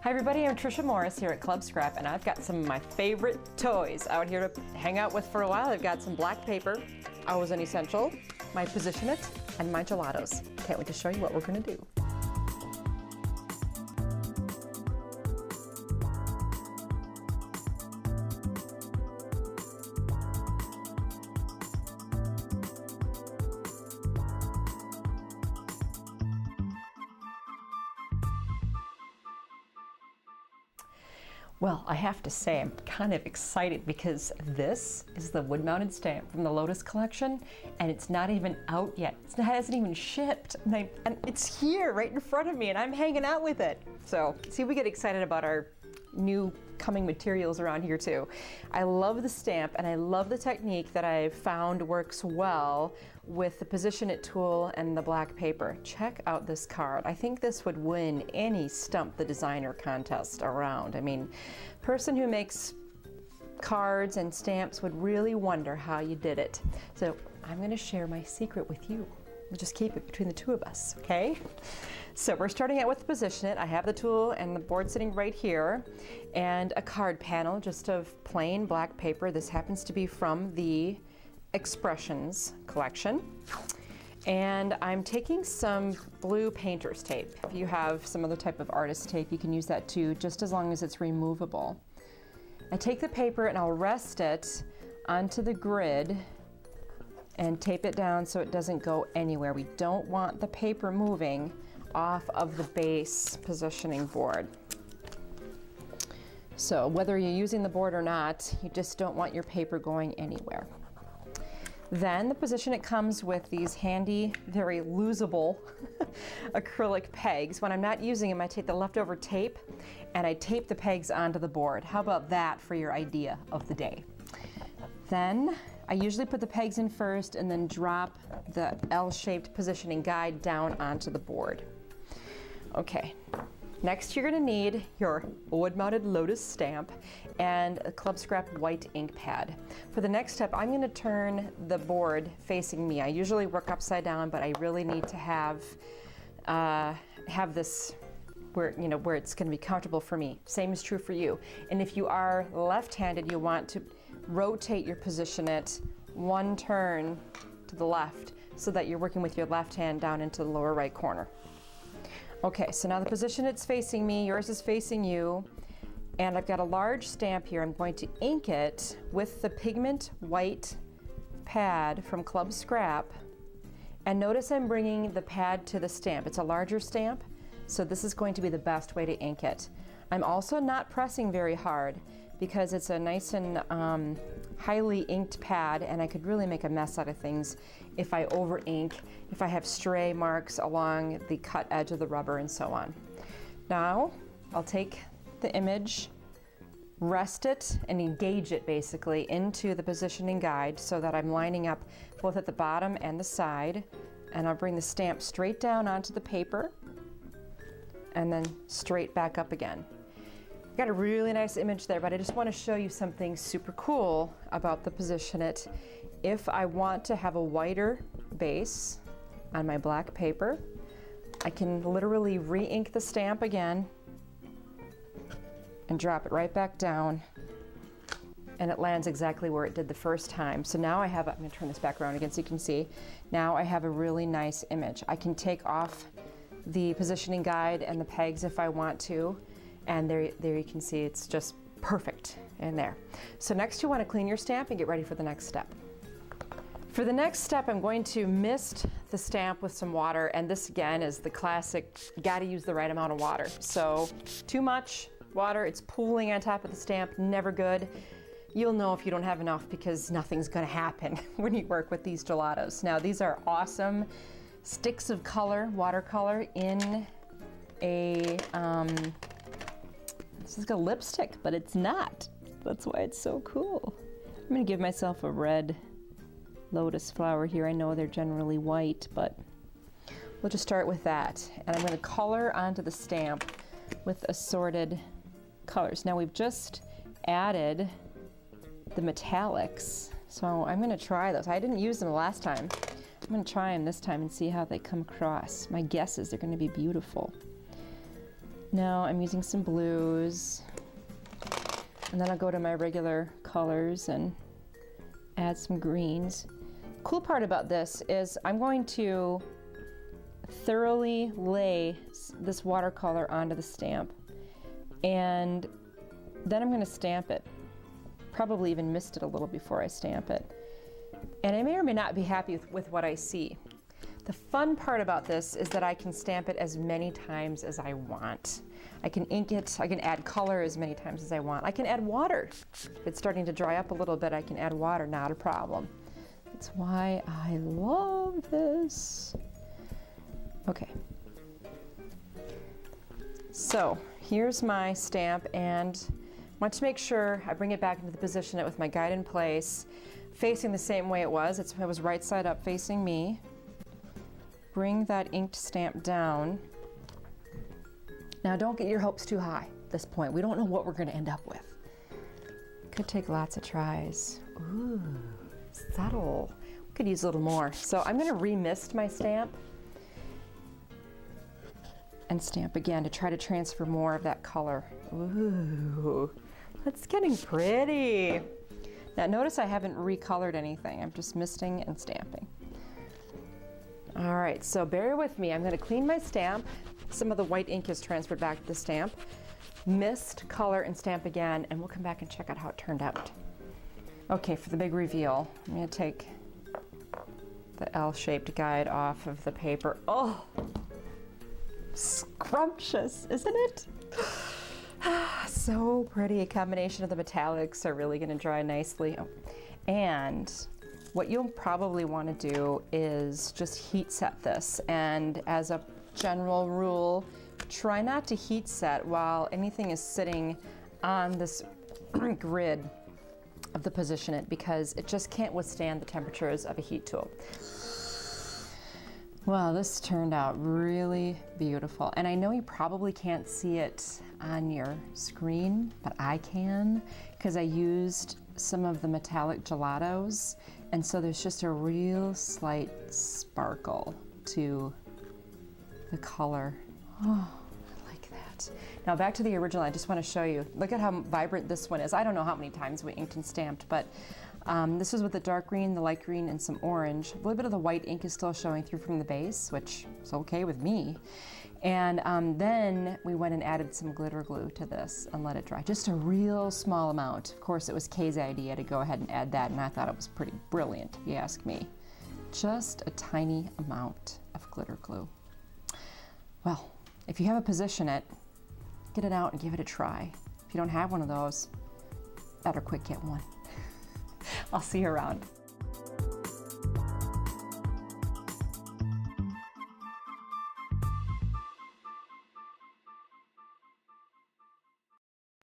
Hi everybody, I'm Tricia Morris here at Club Scrap, and I've got some of my favorite toys out here to hang out with for a while. I've got some black paper, always an essential, my Position It, and my gelatos. Can't wait to show you what we're gonna do. Well, I have to say I'm kind of excited because this is the wood-mounted stamp from the Lotus collection, and it's not even out yet. It hasn't even shipped, and it's here right in front of me, and I'm hanging out with it. So, see, we get excited about our new coming materials around here too. I love the stamp, and I love the technique that I've found works well with the Position It tool and the black paper. Check out this card. I think this would win any Stump the Designer contest around. I mean, person who makes cards and stamps would really wonder how you did it. So I'm going to share my secret with you. We'll just keep it between the two of us, okay? So we're starting out with the Position It. I have the tool and the board sitting right here, and a card panel just of plain black paper. This happens to be from the Expressions collection. And I'm taking some blue painter's tape. If you have some other type of artist tape, you can use that too, just as long as it's removable. I take the paper and I'll rest it onto the grid and tape it down so it doesn't go anywhere. We don't want the paper moving off of the base positioning board. So whether you're using the board or not, you just don't want your paper going anywhere. Then the Position It comes with these handy, very losable acrylic pegs. When I'm not using them, I take the leftover tape and I tape the pegs onto the board. How about that for your idea of the day? Then I usually put the pegs in first and then drop the L-shaped positioning guide down onto the board. Okay, next you're gonna need your wood-mounted Lotus stamp and a Club Scrap white ink pad. For the next step, I'm gonna turn the board facing me. I usually work upside down, but I really need to have this where it's gonna be comfortable for me. Same is true for you. And if you are left-handed, you want to rotate your Position It one turn to the left so that you're working with your left hand down into the lower right corner. Okay, so now the Position It's facing me, yours is facing you, and I've got a large stamp here. I'm going to ink it with the pigment white pad from Club Scrap, and notice I'm bringing the pad to the stamp. It's a larger stamp, so this is going to be the best way to ink it. I'm also not pressing very hard because it's a nice and highly inked pad, and I could really make a mess out of things if I over ink, if I have stray marks along the cut edge of the rubber and so on. Now I'll take the image, rest it, and engage it basically into the positioning guide so that I'm lining up both at the bottom and the side, and I'll bring the stamp straight down onto the paper and then straight back up again. Got a really nice image there, but I just want to show you something super cool about the Position It. If I want to have a whiter base on my black paper, I can literally re-ink the stamp again and drop it right back down, and it lands exactly where it did the first time. So now I have, I'm going to turn this back around again so you can see, now I have a really nice image. I can take off the positioning guide and the pegs if I want to, and there you can see it's just perfect in there. So next you want to clean your stamp and get ready for the next step. For the next step, I'm going to mist the stamp with some water, and this again is the classic, you got to use the right amount of water. So too much water, it's pooling on top of the stamp, never good. You'll know if you don't have enough because nothing's going to happen when you work with these gelatos. Now these are awesome sticks of color, watercolor in a this is like a lipstick, but it's not. That's why it's so cool. I'm gonna give myself a red lotus flower here. I know they're generally white, but we'll just start with that. And I'm gonna color onto the stamp with assorted colors. Now we've just added the metallics, so I'm gonna try those. I didn't use them last time. I'm gonna try them this time and see how they come across. My guess is they're gonna be beautiful. Now I'm using some blues, and then I'll go to my regular colors and add some greens. Cool part about this is I'm going to thoroughly lay this watercolor onto the stamp, and then I'm going to stamp it. Probably even mist it a little before I stamp it. And I may or may not be happy with what I see. The fun part about this is that I can stamp it as many times as I want. I can ink it, I can add color as many times as I want. I can add water. If it's starting to dry up a little bit, I can add water, not a problem. That's why I love this. Okay. So here's my stamp, and I want to make sure I bring it back into the position it with my guide in place, facing the same way it was. It was right side up facing me. Bring that inked stamp down. Now don't get your hopes too high at this point. We don't know what we're going to end up with. Could take lots of tries. Ooh, subtle. We could use a little more. So I'm going to remist my stamp and stamp again to try to transfer more of that color. Ooh, that's getting pretty. Now notice I haven't recolored anything. I'm just misting and stamping. All right, so bear with me. I'm going to clean my stamp. Some of the white ink is transferred back to the stamp. Mist, color, and stamp again, and we'll come back and check out how it turned out. Okay, for the big reveal, I'm going to take the L-shaped guide off of the paper. Oh, scrumptious, isn't it? So pretty. A combination of the metallics are really going to dry nicely. Oh. And what you'll probably want to do is just heat set this, and as a general rule, try not to heat set while anything is sitting on this grid of the position it, because it just can't withstand the temperatures of a heat tool. Well, this turned out really beautiful, and I know you probably can't see it on your screen, but I can, because I used some of the metallic gelatos, and so there's just a real slight sparkle to the color. Oh, I like that. Now back to the original, I just want to show you. Look at how vibrant this one is. I don't know how many times we inked and stamped, but this was with the dark green, the light green, and some orange. A little bit of the white ink is still showing through from the base, which is okay with me. And then we went and added some glitter glue to this and let it dry. Just a real small amount. Of course, it was Kay's idea to go ahead and add that, and I thought it was pretty brilliant, if you ask me. Just a tiny amount of glitter glue. Well, if you have a position it, get it out and give it a try. If you don't have one of those, better quick get one. I'll see you around.